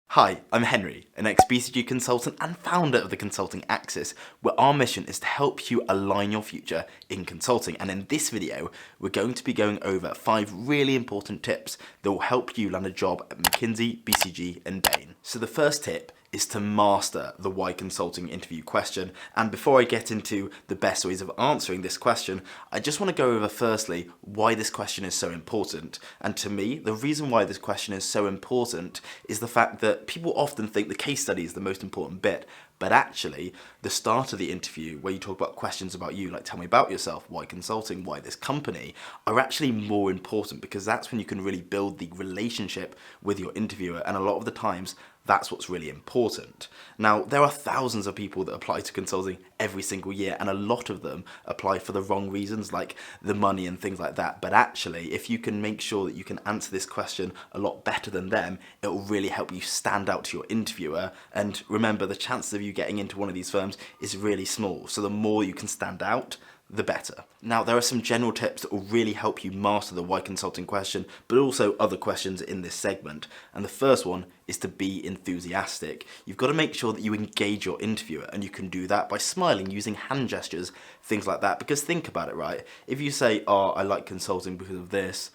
Hi, I'm Henry, an ex-BCG consultant and founder of the Consulting Axis, where our mission is to help you align your future in consulting. And in this video, we're going to be going over 5 really important tips that will help you land a job at McKinsey, BCG and Bain. So the first tip is to master the why consulting interview question. And before I get into the best ways of answering this question, I just want to go over firstly why this question is so important. And to me, the reason why this question is so important is the fact that people often think the case study is the most important bit, but actually the start of the interview where you talk about questions about you, like tell me about yourself, why consulting, why this company, are actually more important because that's when you can really build the relationship with your interviewer, and a lot of the times that's what's really important. Now, there are thousands of people that apply to consulting every single year, and a lot of them apply for the wrong reasons, like the money and things like that. But actually, if you can make sure that you can answer this question a lot better than them, it will really help you stand out to your interviewer. And remember, the chances of you getting into one of these firms is really small. So the more you can stand out, the better. Now, there are some general tips that will really help you master the why consulting question, but also other questions in this segment. And the first one is to be enthusiastic. You've got to make sure that you engage your interviewer, and you can do that by smiling, using hand gestures, things like that. Because think about it, right? If you say, oh, I like consulting because of this,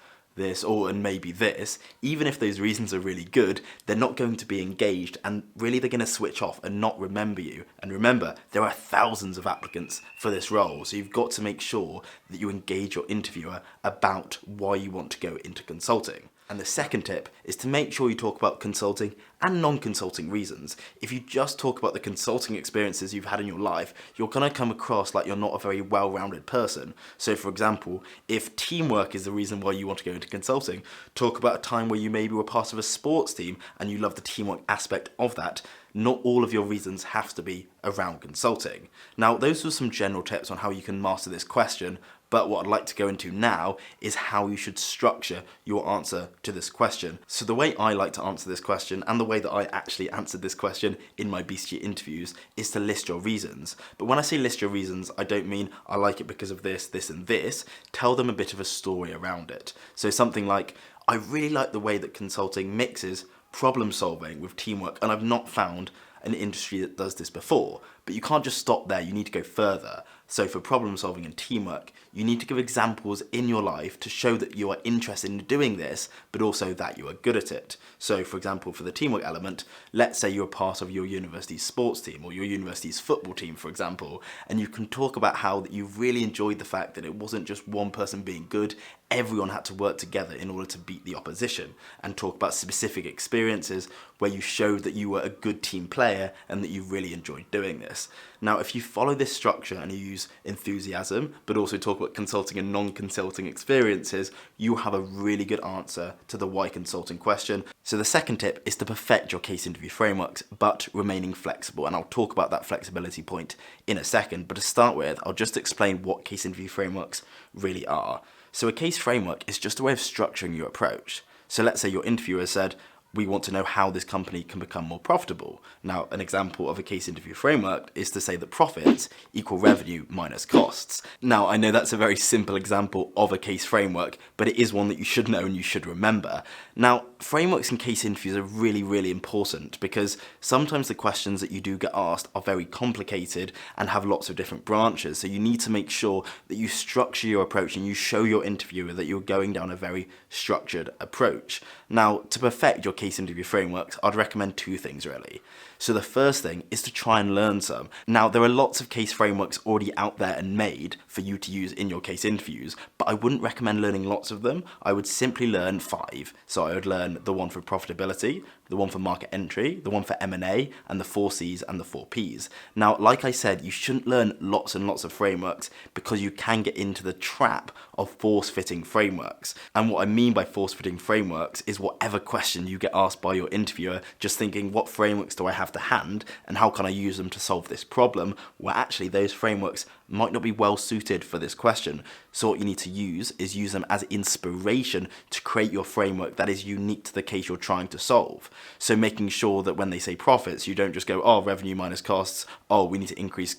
or and maybe this, even if those reasons are really good, they're not going to be engaged, and really they're going to switch off and not remember you. And remember, there are thousands of applicants for this role, so you've got to make sure that you engage your interviewer about why you want to go into consulting. And the second tip is to make sure you talk about consulting and non-consulting reasons. If you just talk about the consulting experiences you've had in your life, you're going to come across like you're not a very well-rounded person. So for example, if teamwork is the reason why you want to go into consulting, talk about a time where you maybe were part of a sports team and you love the teamwork aspect of that. Not all of your reasons have to be around consulting. Now, those are some general tips on how you can master this question, but what I'd like to go into now is how you should structure your answer to this question. So the way I like to answer this question, and the way that I actually answered this question in my BCG interviews, is to list your reasons. But when I say list your reasons, I don't mean I like it because of this, this and this. Tell them a bit of a story around it. So something like, I really like the way that consulting mixes problem solving with teamwork, and I've not found an industry that does this before. But you can't just stop there, you need to go further. So for problem solving and teamwork, you need to give examples in your life to show that you are interested in doing this, but also that you are good at it. So for example, for the teamwork element, let's say you're part of your university's sports team or your university's football team, for example, and you can talk about how that you really enjoyed the fact that it wasn't just one person being good, everyone had to work together in order to beat the opposition, and talk about specific experiences where you showed that you were a good team player and that you really enjoyed doing this. Now, if you follow this structure and you use enthusiasm, but also talk about consulting and non-consulting experiences, you have a really good answer to the why consulting question. So the second tip is to perfect your case interview frameworks, but remaining flexible. And I'll talk about that flexibility point in a second. But to start with, I'll just explain what case interview frameworks really are. So a case framework is just a way of structuring your approach. So let's say your interviewer said, we want to know how this company can become more profitable. Now, an example of a case interview framework is to say that profits equal revenue minus costs. Now, I know that's a very simple example of a case framework, but it is one that you should know and you should remember. Now, frameworks and case interviews are really, really important because sometimes the questions that you do get asked are very complicated and have lots of different branches. So you need to make sure that you structure your approach and you show your interviewer that you're going down a very structured approach. Now, to perfect your case interview frameworks, I'd recommend 2 things really. So the first thing is to try and learn some. Now, there are lots of case frameworks already out there and made for you to use in your case interviews, but I wouldn't recommend learning lots of them. I would simply learn 5. So I would learn the one for profitability, the one for market entry, the one for M&A, and the 4 C's and the 4 P's. Now, like I said, you shouldn't learn lots and lots of frameworks because you can get into the trap of force-fitting frameworks. And what I mean by force-fitting frameworks is whatever question you get asked by your interviewer, just thinking, what frameworks do I have to hand and how can I use them to solve this problem? Well, actually, those frameworks might not be well suited for this question. So what you need to use is use them as inspiration to create your framework that is unique to the case you're trying to solve. So making sure that when they say profits, you don't just go, oh, revenue minus costs, oh, we need to increase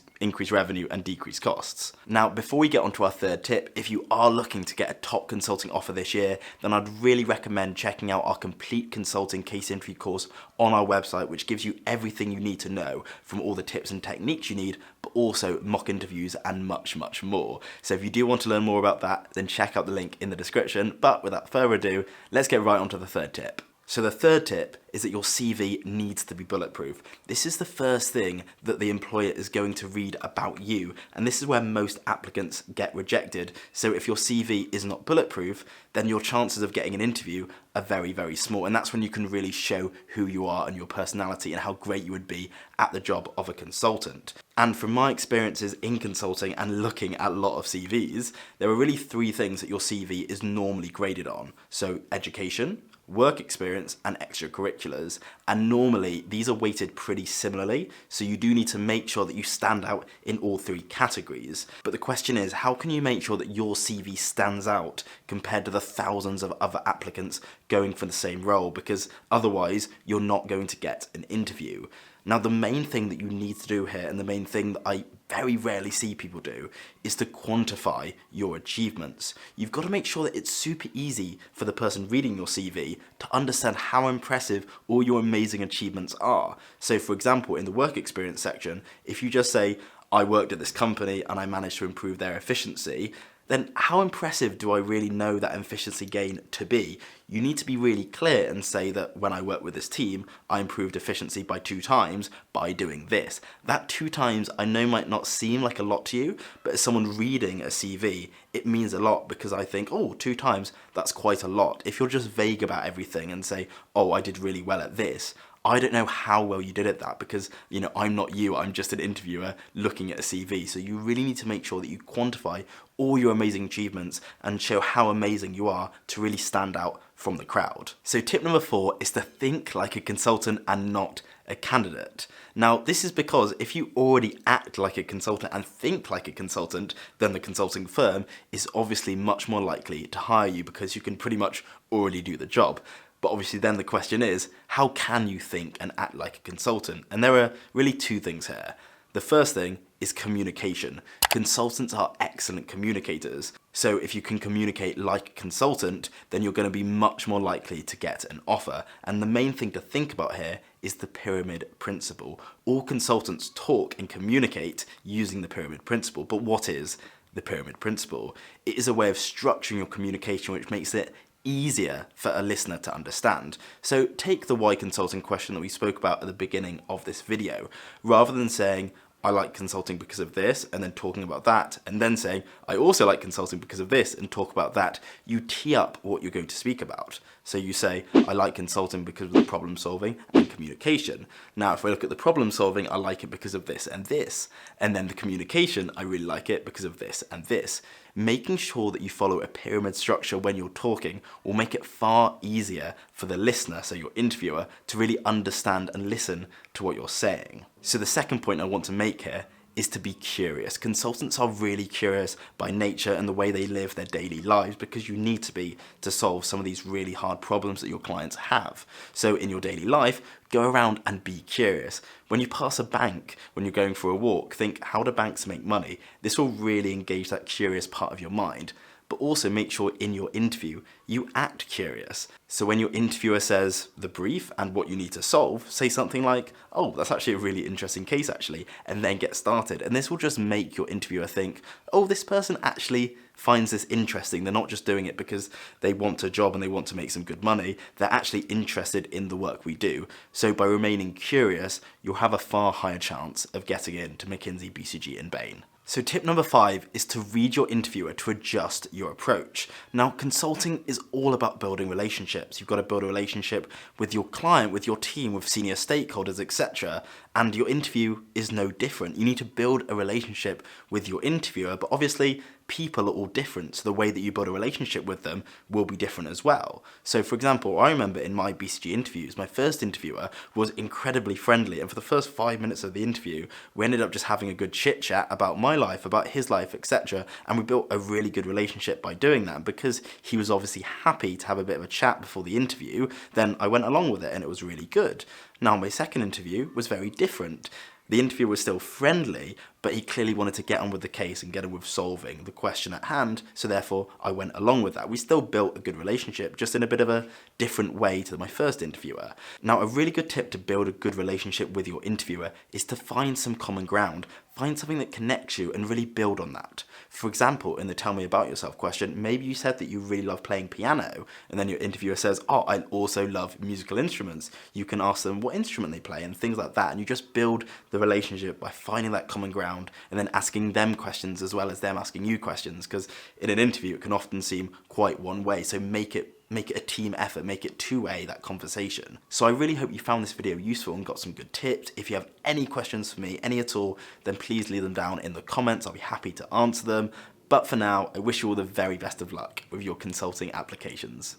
revenue and decrease costs. Now, before we get onto our third tip, if you are looking to get a top consulting offer this year, then I'd really recommend checking out our complete consulting case interview course on our website, which gives you everything you need to know from all the tips and techniques you need, but also mock interviews and much, much more. So if you do want to learn more about that, then check out the link in the description. But without further ado, let's get right onto the third tip. So the third tip is that your CV needs to be bulletproof. This is the first thing that the employer is going to read about you, and this is where most applicants get rejected. So if your CV is not bulletproof, then your chances of getting an interview are very, very small, and that's when you can really show who you are and your personality and how great you would be at the job of a consultant. And from my experiences in consulting and looking at a lot of CVs, there are really three things that your CV is normally graded on. So education, work experience, and extracurriculars, and normally these are weighted pretty similarly, so you do need to make sure that you stand out in all three categories. But the question is, how can you make sure that your CV stands out compared to the thousands of other applicants going for the same role? Because otherwise you're not going to get an interview. Now, the main thing that you need to do here, and the main thing that I very rarely see people do, is to quantify your achievements. You've got to make sure that it's super easy for the person reading your CV to understand how impressive all your amazing achievements are. So for example, in the work experience section, if you just say, I worked at this company and I managed to improve their efficiency, then how impressive do I really know that efficiency gain to be? You need to be really clear and say that when I worked with this team, I improved efficiency by 2 times by doing this. That 2 times I know might not seem like a lot to you, but as someone reading a CV, it means a lot, because I think, oh, 2 times, that's quite a lot. If you're just vague about everything and say, oh, I did really well at this, I don't know how well you did at that, because, you know, I'm not you, I'm just an interviewer looking at a CV. So you really need to make sure that you quantify all your amazing achievements and show how amazing you are to really stand out from the crowd. So tip number 4 is to think like a consultant and not a candidate. Now, this is because if you already act like a consultant and think like a consultant, then the consulting firm is obviously much more likely to hire you, because you can pretty much already do the job. But obviously then the question is, how can you think and act like a consultant? And there are really 2 things here. The first thing is communication. Consultants are excellent communicators. So if you can communicate like a consultant, then you're going to be much more likely to get an offer. And the main thing to think about here is the pyramid principle. All consultants talk and communicate using the pyramid principle. But what is the pyramid principle? It is a way of structuring your communication which makes it easier for a listener to understand. So take the why consulting question that we spoke about at the beginning of this video. Rather than saying, I like consulting because of this, and then talking about that, and then saying, I also like consulting because of this, and talk about that, you tee up what you're going to speak about. So you say, I like consulting because of the problem solving and communication. Now, if we look at the problem solving, I like it because of this and this. And then the communication, I really like it because of this and this. Making sure that you follow a pyramid structure when you're talking will make it far easier for the listener, so your interviewer, to really understand and listen to what you're saying. So the second point I want to make here is to be curious. Consultants are really curious by nature and the way they live their daily lives, because you need to be to solve some of these really hard problems that your clients have. So in your daily life, go around and be curious. When you pass a bank, when you're going for a walk, think, how do banks make money? This will really engage that curious part of your mind. But also make sure in your interview you act curious. So when your interviewer says the brief and what you need to solve, say something like, oh, that's actually a really interesting case actually, and then get started. And this will just make your interviewer think, oh, this person actually finds this interesting. They're not just doing it because they want a job and they want to make some good money. They're actually interested in the work we do. So by remaining curious, you'll have a far higher chance of getting into McKinsey, BCG and Bain. So tip number 5 is to read your interviewer to adjust your approach. Now, consulting is all about building relationships. You've got to build a relationship with your client, with your team, with senior stakeholders, etc. And your interview is no different. You need to build a relationship with your interviewer, but obviously people are all different, so the way that you build a relationship with them will be different as well. So for example, I remember in my BCG interviews, my first interviewer was incredibly friendly, and for the first 5 minutes of the interview, we ended up just having a good chit chat about my life, about his life, etc. And we built a really good relationship by doing that. Because he was obviously happy to have a bit of a chat before the interview, then I went along with it and it was really good. Now my second interview was very different. The interviewer was still friendly, but he clearly wanted to get on with the case and get on with solving the question at hand, so therefore I went along with that. We still built a good relationship, just in a bit of a different way to my first interviewer. Now, a really good tip to build a good relationship with your interviewer is to find some common ground. Find something that connects you and really build on that. For example, in the tell me about yourself question, maybe you said that you really love playing piano, and then your interviewer says, oh, I also love musical instruments. You can ask them what instrument they play and things like that, and you just build the relationship by finding that common ground and then asking them questions as well as them asking you questions, because in an interview it can often seem quite one way, so make it a team effort, make it two-way, that conversation. So I really hope you found this video useful and got some good tips. If you have any questions for me, any at all, then please leave them down in the comments. I'll be happy to answer them. But for now, I wish you all the very best of luck with your consulting applications.